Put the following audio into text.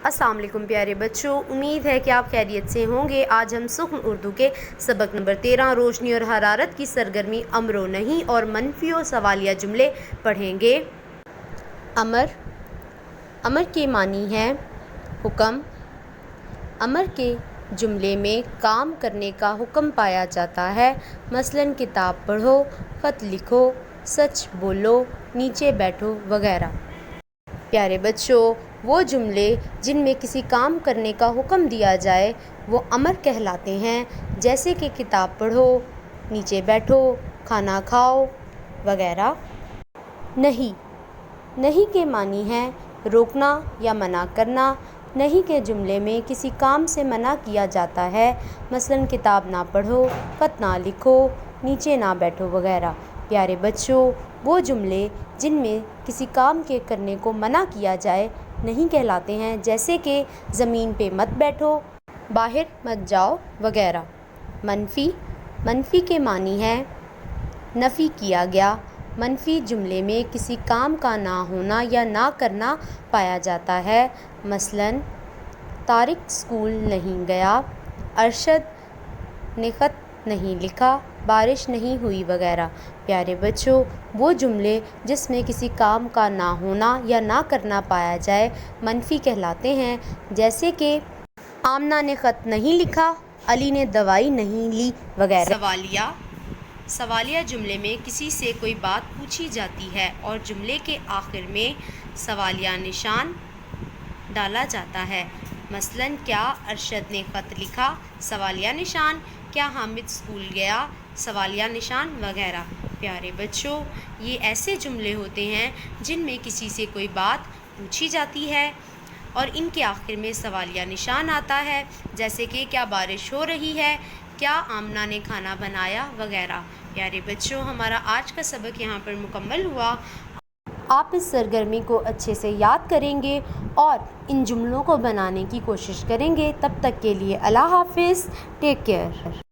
अस्सलाम वालेकुम प्यारे बच्चों, उम्मीद है कि आप खैरियत से होंगे। आज हम सुख्न उर्दू के सबक नंबर 13 रोशनी और हरारत की सरगर्मी अमरो नहीं और मनफी और सवालिया जुमले पढ़ेंगे। अमर, अमर के मानी है हुक्म। अमर के जुमले में काम करने का हुक्म पाया जाता है। मसलन किताब पढ़ो, ख़त लिखो, सच बोलो, नीचे बैठो वगैरह। प्यारे बच्चों, वो जुमले जिनमें किसी काम करने का हुक्म दिया जाए वो अमर कहलाते हैं, जैसे कि किताब पढ़ो, नीचे बैठो, खाना खाओ वगैरह। नहीं, नहीं के मानी है रोकना या मना करना। नहीं के जुमले में किसी काम से मना किया जाता है, मसलन किताब ना पढ़ो, ख़त ना लिखो, नीचे ना बैठो वगैरह। प्यारे बच्चों, वो जुमले जिनमें किसी काम के करने को मना किया जाए नहीं कहलाते हैं, जैसे कि ज़मीन पे मत बैठो, बाहर मत जाओ वगैरह। मनफी, मनफी के मानी है नफ़ी किया गया। मनफी जुमले में किसी काम का ना होना या ना करना पाया जाता है, मसलन तारिक स्कूल नहीं गया, अरशद ने ख़त नहीं लिखा, बारिश नहीं हुई वगैरह। प्यारे बच्चों, वो जुमले जिसमें किसी काम का ना होना या ना करना पाया जाए मनफी कहलाते हैं, जैसे कि आमना ने ख़त नहीं लिखा, अली ने दवाई नहीं ली वगैरह। सवालिया, सवालिया जुमले में किसी से कोई बात पूछी जाती है और जुमले के आखिर में सवालिया निशान डाला जाता है, मसलन क्या अरशद ने ख़त लिखा, सवालिया निशान, क्या हामिद स्कूल गया, सवालिया निशान वगैरह। प्यारे बच्चों, ये ऐसे जुमले होते हैं जिनमें किसी से कोई बात पूछी जाती है और इनके आखिर में सवालिया निशान आता है, जैसे कि क्या बारिश हो रही है, क्या आमना ने खाना बनाया वगैरह। प्यारे बच्चों, हमारा आज का सबक यहाँ पर मुकम्मल हुआ। आप इस सरगर्मी को अच्छे से याद करेंगे और इन जुमलों को बनाने की कोशिश करेंगे। तब तक के लिए अल्लाह हाफिज़, टेक केयर।